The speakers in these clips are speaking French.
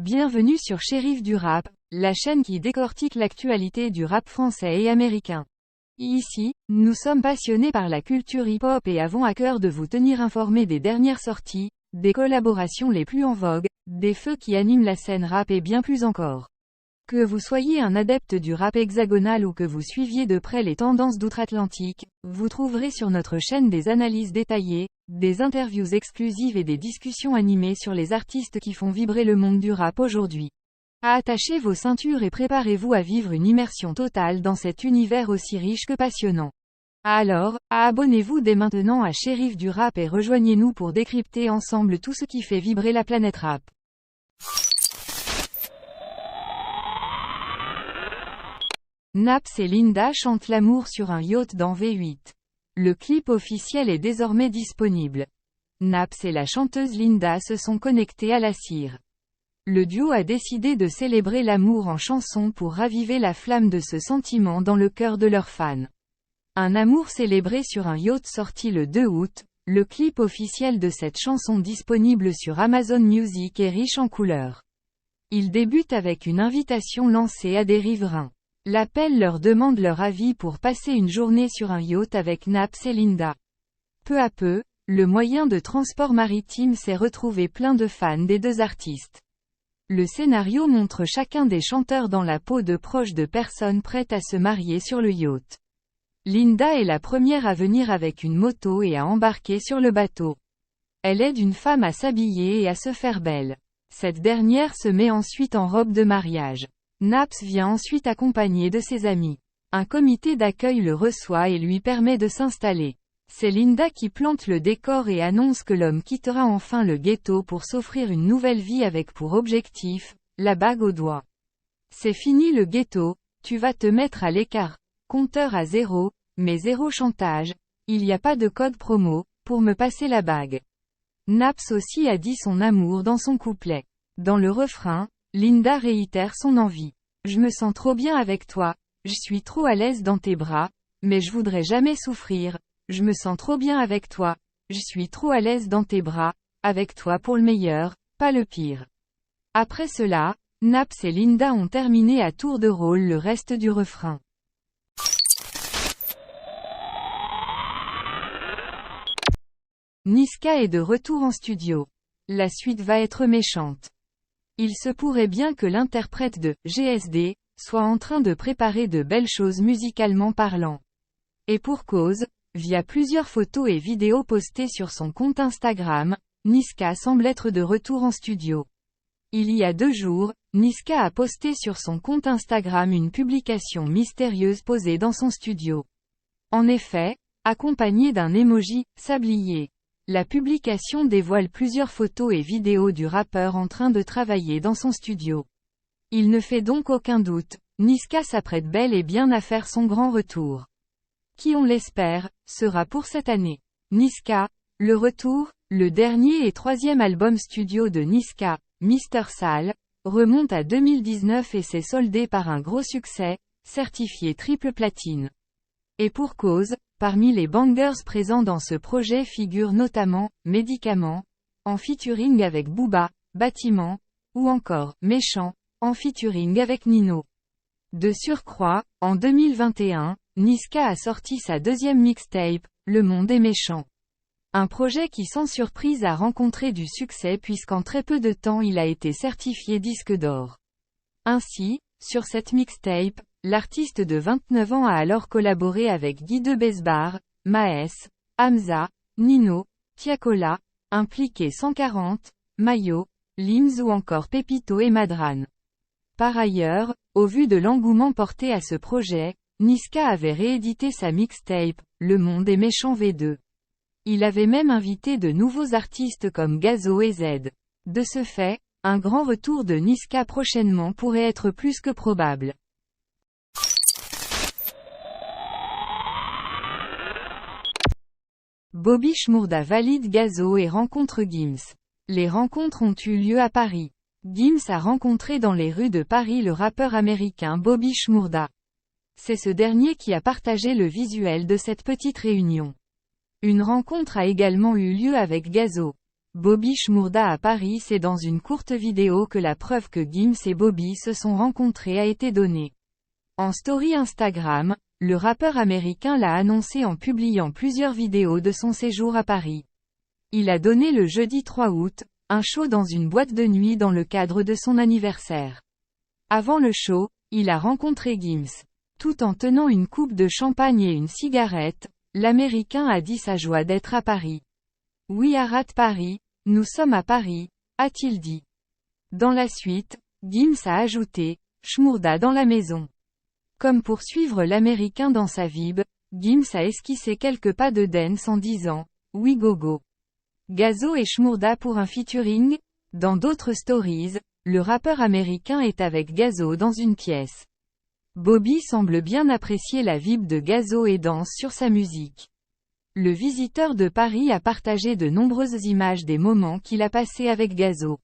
Bienvenue sur Shérif du Rap, la chaîne qui décortique l'actualité du rap français et américain. Ici, nous sommes passionnés par la culture hip-hop et avons à cœur de vous tenir informés des dernières sorties, des collaborations les plus en vogue, des feux qui animent la scène rap et bien plus encore. Que vous soyez un adepte du rap hexagonal ou que vous suiviez de près les tendances d'outre-Atlantique, vous trouverez sur notre chaîne des analyses détaillées, des interviews exclusives et des discussions animées sur les artistes qui font vibrer le monde du rap aujourd'hui. Attachez vos ceintures et préparez-vous à vivre une immersion totale dans cet univers aussi riche que passionnant. Alors, abonnez-vous dès maintenant à Shérif du Rap et rejoignez-nous pour décrypter ensemble tout ce qui fait vibrer la planète rap. Naps et Linda chantent l'amour sur un yacht dans V8. Le clip officiel est désormais disponible. Naps et la chanteuse Linda se sont connectés à la cire. Le duo a décidé de célébrer l'amour en chanson pour raviver la flamme de ce sentiment dans le cœur de leurs fans. Un amour célébré sur un yacht sorti le 2 août, le clip officiel de cette chanson disponible sur Amazon Music est riche en couleurs. Il débute avec une invitation lancée à des riverains. L'appel leur demande leur avis pour passer une journée sur un yacht avec Naps et Linda. Peu à peu, le moyen de transport maritime s'est retrouvé plein de fans des deux artistes. Le scénario montre chacun des chanteurs dans la peau de proches de personnes prêtes à se marier sur le yacht. Linda est la première à venir avec une moto et à embarquer sur le bateau. Elle aide une femme à s'habiller et à se faire belle. Cette dernière se met ensuite en robe de mariage. Naps vient ensuite accompagné de ses amis. Un comité d'accueil le reçoit et lui permet de s'installer. C'est Linda qui plante le décor et annonce que l'homme quittera enfin le ghetto pour s'offrir une nouvelle vie avec pour objectif, la bague au doigt. C'est fini le ghetto, tu vas te mettre à l'écart. Compteur à 0, mais 0 chantage, il n'y a pas de code promo, pour me passer la bague. Naps aussi a dit son amour dans son couplet. Dans le refrain, Linda réitère son envie. Je me sens trop bien avec toi, je suis trop à l'aise dans tes bras, mais je voudrais jamais souffrir, je me sens trop bien avec toi, je suis trop à l'aise dans tes bras, avec toi pour le meilleur, pas le pire. Après cela, Naps et Linda ont terminé à tour de rôle le reste du refrain. Niska est de retour en studio. La suite va être méchante. Il se pourrait bien que l'interprète de GSD soit en train de préparer de belles choses musicalement parlant. Et pour cause, via plusieurs photos et vidéos postées sur son compte Instagram, Niska semble être de retour en studio. Il y a 2 jours, Niska a posté sur son compte Instagram une publication mystérieuse posée dans son studio. En effet, accompagnée d'un emoji sablier. La publication dévoile plusieurs photos et vidéos du rappeur en train de travailler dans son studio. Il ne fait donc aucun doute, Niska s'apprête bel et bien à faire son grand retour. Qui on l'espère, sera pour cette année. Niska, le retour, le dernier et 3e album studio de Niska, Mr. Sale, remonte à 2019 et s'est soldé par un gros succès, certifié triple platine. Et pour cause, parmi les bangers présents dans ce projet figurent notamment « Médicaments », en featuring avec Booba, Bâtiment, ou encore « Méchant », en featuring avec Nino. De surcroît, en 2021, Niska a sorti sa 2e mixtape, Le Monde est méchant. Un projet qui sans surprise a rencontré du succès puisqu'en très peu de temps il a été certifié disque d'or. Ainsi, sur cette mixtape, l'artiste de 29 ans a alors collaboré avec Guy de Besbar, Maes, Hamza, Nino, Tiakola, Impliqué 140, Mayo, Lims ou encore Pépito et Madran. Par ailleurs, au vu de l'engouement porté à ce projet, Niska avait réédité sa mixtape, Le Monde est méchant V2. Il avait même invité de nouveaux artistes comme Gazo et Z. De ce fait, un grand retour de Niska prochainement pourrait être plus que probable. Bobby Shmurda valide Gazo et rencontre Gims. Les rencontres ont eu lieu à Paris. Gims a rencontré dans les rues de Paris le rappeur américain Bobby Shmurda. C'est ce dernier qui a partagé le visuel de cette petite réunion. Une rencontre a également eu lieu avec Gazo. Bobby Shmurda à Paris. C'est dans une courte vidéo que la preuve que Gims et Bobby se sont rencontrés a été donnée. En story Instagram, le rappeur américain l'a annoncé en publiant plusieurs vidéos de son séjour à Paris. Il a donné le jeudi 3 août, un show dans une boîte de nuit dans le cadre de son anniversaire. Avant le show, il a rencontré Gims. Tout en tenant une coupe de champagne et une cigarette, l'Américain a dit sa joie d'être à Paris. We are at Paris, nous sommes à Paris, a-t-il dit. Dans la suite, Gims a ajouté, Shmurda dans la maison. Comme pour suivre l'Américain dans sa vibe, Gims a esquissé quelques pas de dance en disant, oui go go. Gazo et Shmurda pour un featuring? Dans d'autres stories, le rappeur américain est avec Gazo dans une pièce. Bobby semble bien apprécier la vibe de Gazo et danse sur sa musique. Le visiteur de Paris a partagé de nombreuses images des moments qu'il a passés avec Gazo.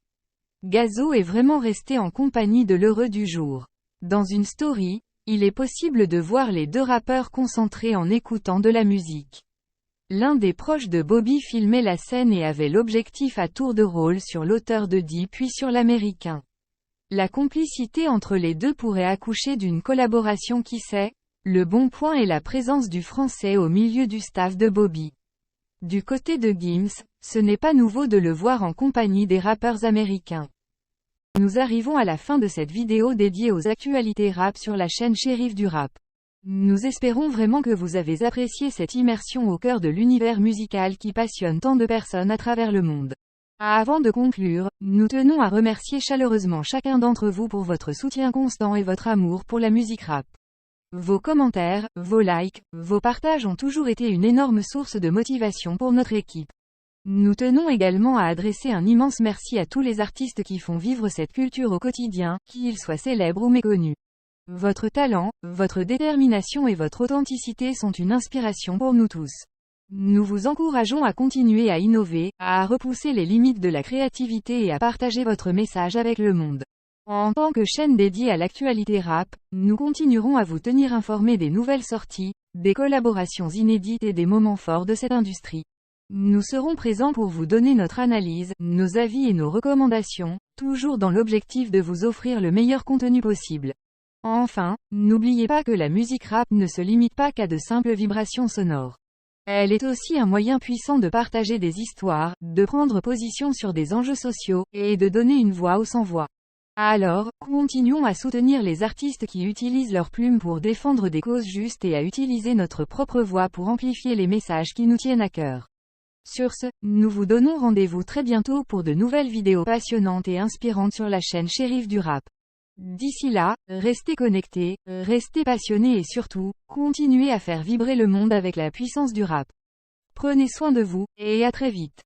Gazo est vraiment resté en compagnie de l'heureux du jour. Dans une story, il est possible de voir les deux rappeurs concentrés en écoutant de la musique. L'un des proches de Bobby filmait la scène et avait l'objectif à tour de rôle sur l'auteur de dit puis sur l'Américain. La complicité entre les deux pourrait accoucher d'une collaboration qui sait. Le bon point est la présence du français au milieu du staff de Bobby. Du côté de Gims, ce n'est pas nouveau de le voir en compagnie des rappeurs américains. Nous arrivons à la fin de cette vidéo dédiée aux actualités rap sur la chaîne Shérif du Rap. Nous espérons vraiment que vous avez apprécié cette immersion au cœur de l'univers musical qui passionne tant de personnes à travers le monde. Avant de conclure, nous tenons à remercier chaleureusement chacun d'entre vous pour votre soutien constant et votre amour pour la musique rap. Vos commentaires, vos likes, vos partages ont toujours été une énorme source de motivation pour notre équipe. Nous tenons également à adresser un immense merci à tous les artistes qui font vivre cette culture au quotidien, qu'ils soient célèbres ou méconnus. Votre talent, votre détermination et votre authenticité sont une inspiration pour nous tous. Nous vous encourageons à continuer à innover, à repousser les limites de la créativité et à partager votre message avec le monde. En tant que chaîne dédiée à l'actualité rap, nous continuerons à vous tenir informés des nouvelles sorties, des collaborations inédites et des moments forts de cette industrie. Nous serons présents pour vous donner notre analyse, nos avis et nos recommandations, toujours dans l'objectif de vous offrir le meilleur contenu possible. Enfin, n'oubliez pas que la musique rap ne se limite pas qu'à de simples vibrations sonores. Elle est aussi un moyen puissant de partager des histoires, de prendre position sur des enjeux sociaux, et de donner une voix aux sans-voix. Alors, continuons à soutenir les artistes qui utilisent leurs plumes pour défendre des causes justes et à utiliser notre propre voix pour amplifier les messages qui nous tiennent à cœur. Sur ce, nous vous donnons rendez-vous très bientôt pour de nouvelles vidéos passionnantes et inspirantes sur la chaîne Shérif du Rap. D'ici là, restez connectés, restez passionnés et surtout, continuez à faire vibrer le monde avec la puissance du rap. Prenez soin de vous, et à très vite.